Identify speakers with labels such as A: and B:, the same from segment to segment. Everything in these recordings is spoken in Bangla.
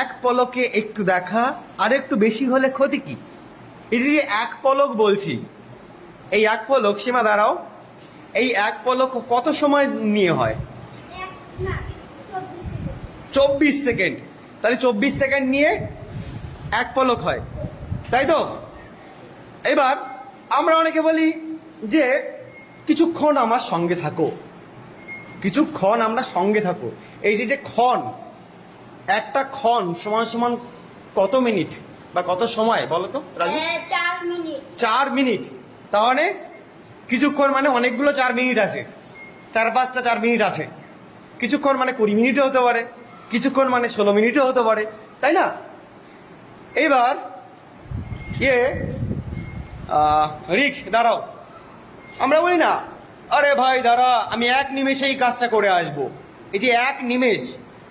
A: এক পলকে একটু দেখা, আর একটু বেশি হলে ক্ষতি কি? এই যে এক পলক বলছি, এই এক পলক, সীমা দাঁড়াও, এই এক পলক কত সময় নিয়ে হয়? 24 সেকেন্ড। তাহলে 24 সেকেন্ড নিয়ে এক পলক হয়, তাই তো? এবার আমরা অনেকে বলি যে কিছুক্ষণ আমার সঙ্গে থাকো, কিছুক্ষণ আমরা সঙ্গে থাকো। এই যে ক্ষণ, একটা ক্ষণ সমান সমান কত মিনিট বা কত সময় বলো তো রাজু?
B: 4 মিনিট।
A: 4 মিনিট। তাহলে কিছুক্ষণ মানে অনেকগুলো 4 মিনিট আছে, 4-5টা 4 মিনিট আছে। কিছুক্ষণ মানে 20 মিনিটও হতে পারে, কিছুক্ষণ মানে 16 মিনিটও হতে পারে, তাই না? এইবার রিক দাঁড়াও, আমরা বলি না আরে ভাই দাঁড়া, আমি এক নিমেষেই কাজটা করে আসব। এই যে এক নিমেষ,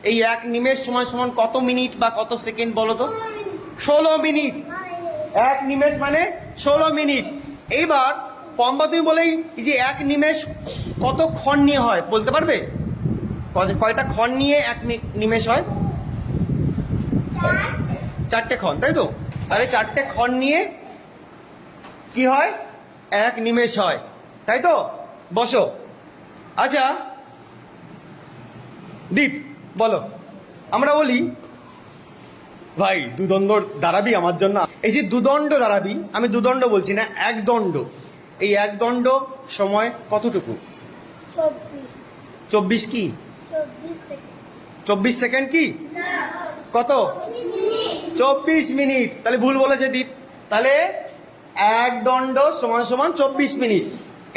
A: এই এক নিমেষ সমান সমান কত মিনিট বা কত সেকেন্ড বলো তো? 16 মিনিট। এক নিমেষ মানে 16 মিনিট। এইবার পম্পা তুমি বলেই এই যে এক নিমেষ কত ক্ষণ নিয়ে হয় বলতে পারবে? কয়টা ক্ষণ নিয়ে এক নিমেষ হয়? 4টে ক্ষণ, তাই তো? তাহলে 4টে ক্ষণ নিয়ে কি হয়? এক নিমেষ হয়, তাই তো? বসো। আচ্ছা দীপ বলো, আমরা বলি ভাই দুদণ্ড দাঁড়াবি আমার জন্য। এই যে দুদণ্ড দাঁড়াবি, আমি দুদণ্ড বলছি না, এক দণ্ড। এই এক দণ্ড সময় কতটুকু? 24 কি? 24 সেকেন্ড কি? কত? 24 মিনিট। তাহলে ভুল বলেছে দীপ। তাহলে এক দণ্ড সমান সমান 24 মিনিট।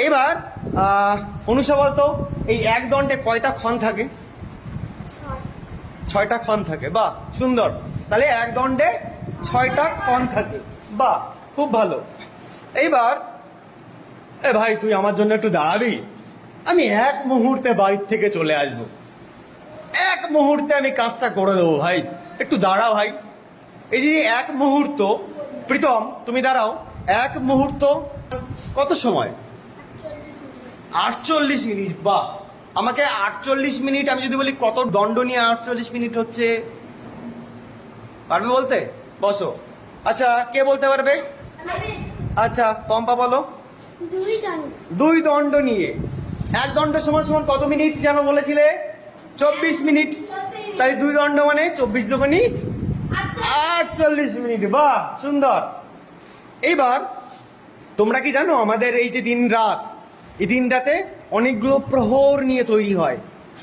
A: এবার অনুষা বলতো এই এক দণ্ডে কয়টা ক্ষণ থাকে? 6টা ক্ষণ থাকে। বাহ, সুন্দর। তাহলে এক দণ্ডে 6টা ক্ষণ থাকে। বাহ, খুব ভালো। এইবার ভাই তুই আমার জন্য একটু দাঁড়াবি, আমি এক মুহূর্তে বাড়ির থেকে চলে আসব, এক মুহূর্তে আমি কাজটা করে দেবো ভাই, একটু দাঁড়াও ভাই। এই যে এক মুহূর্ত, প্রীতম তুমি দাঁড়াও, এক মুহূর্ত কত সময়? 48 মিনিট। বাহ, আমাকে 48 মিনিট, আমি যদি বলি কত দণ্ড নিয়ে 48 মিনিট হচ্ছে, পারবে বলতে? বসো। আচ্ছা কে বলতে পারবে? আচ্ছা পম্পা বলো। 2 দণ্ড নিয়ে এক দণ্ড সমান সমান কত মিনিট যেন বলেছিলে? 24 মিনিট। তাই 2 দণ্ড মানে 24 দুগুণী 48 মিনিট। বাহ, সুন্দর। এইবার তোমরা কি জানো আমাদের এই যে দিন রাত, এই দিন রাতে অনেকগুলো প্রহর নিয়ে তৈরি হয়।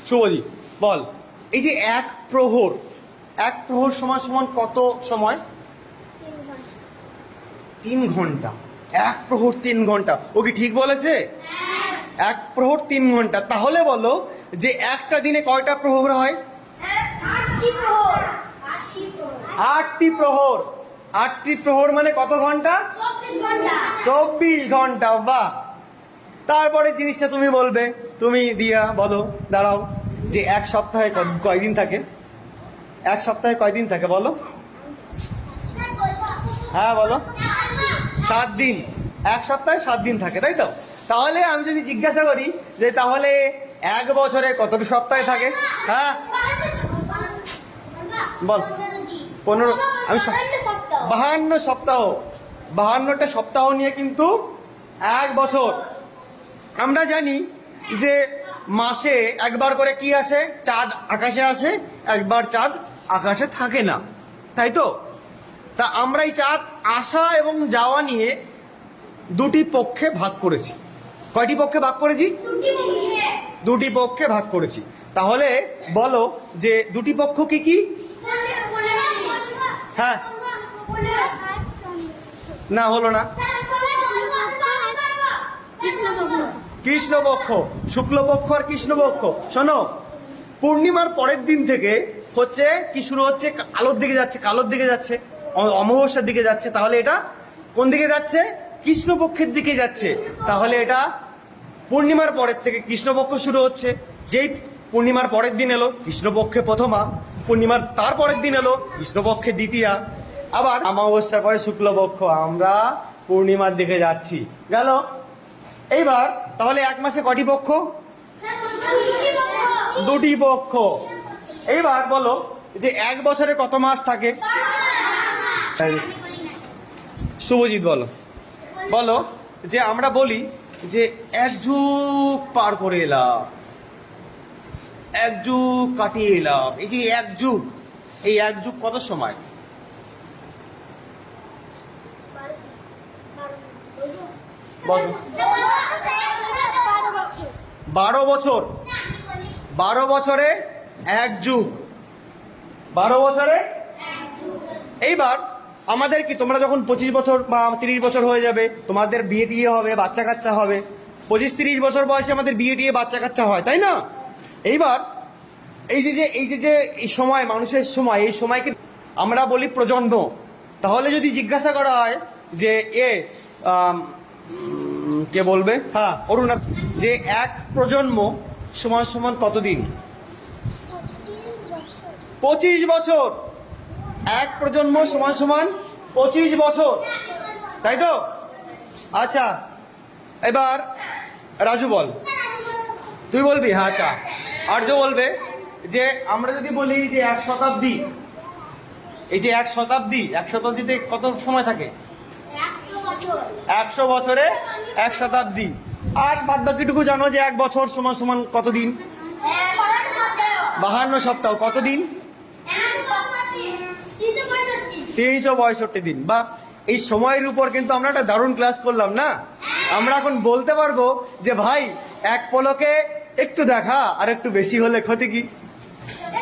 A: শুভদীপ বল, এই যে এক প্রহর, এক প্রহর সমান সমান কত সময়? 3 ঘন্টা। এক প্রহর 3 ঘন্টা। ও কি ঠিক বলেছে? এক প্রহর 3 ঘন্টা। তাহলে বলো যে একটা দিনে কয়টা প্রহর হয়? 8টি প্রহর। 8টি প্রহর মানে কত ঘন্টা? 24 ঘন্টা। বাহ। তারপরে জিনিসটা তুমি বলবে, তুমি দিয়া বলো, দাঁড়াও, যে এক সপ্তাহে কয়দিন থাকে? এক সপ্তাহে কয়দিন থাকে বলো? হ্যাঁ বলো। 7 দিন। এক সপ্তাহে 7 দিন থাকে, তাই তো? তাহলে আমি যদি জিজ্ঞাসা করি যে তাহলে এক বছরে কত সপ্তাহে থাকে? হ্যাঁ বল। 15। আমি 52 সপ্তাহ। 52টা সপ্তাহ নিয়ে কিন্তু এক বছর। আমরা জানি যে মাসে একবার করে কি আসে? চাঁদ আকাশে আসে, একবার চাঁদ আকাশে থাকে না, তাই তো? তা আমরা এই চাঁদ আসা এবং যাওয়া নিয়ে 2টি পক্ষে ভাগ করেছি। কয়টি পক্ষে ভাগ করেছি? 2টি পক্ষে ভাগ করেছি। তাহলে বলো যে 2টি পক্ষ কি কি? হ্যাঁ না, হলো না। কৃষ্ণপক্ষ, শুক্লপক্ষ আর কৃষ্ণপক্ষ। শোনো, পূর্ণিমার পরের দিন থেকে হচ্ছে কি শুরু হচ্ছে? আলোর দিকে যাচ্ছে, কালোর দিকে যাচ্ছে, অমাবস্যার দিকে যাচ্ছে। তাহলে এটা কোন দিকে যাচ্ছে? কৃষ্ণপক্ষের দিকে যাচ্ছে। তাহলে এটা পূর্ণিমার পরের থেকে কৃষ্ণপক্ষ শুরু হচ্ছে। যেই পূর্ণিমার পরের দিন এলো কৃষ্ণপক্ষে প্রথমা, পূর্ণিমার তার পরের দিন এলো কৃষ্ণপক্ষে দ্বিতীয়া, আবার অমাবস্যার পরে শুক্লপক্ষ। আমরা পূর্ণিমার দিকে যাচ্ছি, গেল। এইবার তাহলে এক মাসে কটি পক্ষ? 2টি পক্ষ। এইবার বলো যে এক বছরে কত মাস থাকে? শুভজিৎ বলো বলো। যে আমরা বলি যে এক যুগ পার করে এলাম, এক যুগ কাটিয়ে এলাম, এই যে এক যুগ, এই এক যুগ কত সময়? বলো। 12 বছর। 12 বছরে এক যুগ, 12 বছরে। এইবার আমাদের কি, তোমরা যখন 25 বছর বা 30 বছর হয়ে যাবে, তোমাদের বিয়ে টিয়ে হবে, বাচ্চা কাচ্চা হবে, 25-30 বছর বয়সে আমাদের বিয়ে টিয়ে বাচ্চা কাচ্চা হয়, তাই না? এইবার এই সময়, মানুষের সময়, এই সময়কে আমরা বলি প্রজন্ম। তাহলে যদি জিজ্ঞাসা করা হয় যে কে বলবে? হ্যাঁ, অরুণা। যে এক প্রজন্ম সমান সমান কতদিন? 25 বছর। এক প্রজন্ম সমান সমান 25 বছর, তাই তো? আচ্ছা, এবার রাজু বল। তুই বলবি? হ্যাঁ, আচ্ছা। আর্য বলবে যে আমরা যদি বলি যে 1 শতাব্দী, এই যে 1 শতাব্দী, 1 শতাব্দীতে কত সময় থাকে? 100 বছরে 1 শতাব্দী। আর বাদ বাকিটুকু জানো যে 1 বছর সমান সমান কত দিন? 52 সপ্তাহ। কত দিন? 365 দিন। বা এই সময়ের উপর কিন্তু আমরা একটা দারুণ ক্লাস করলাম না? আমরা এখন বলতে পারবো যে ভাই, এক পলকে একটু দেখা আর একটু বেশি হলে ক্ষতি কি?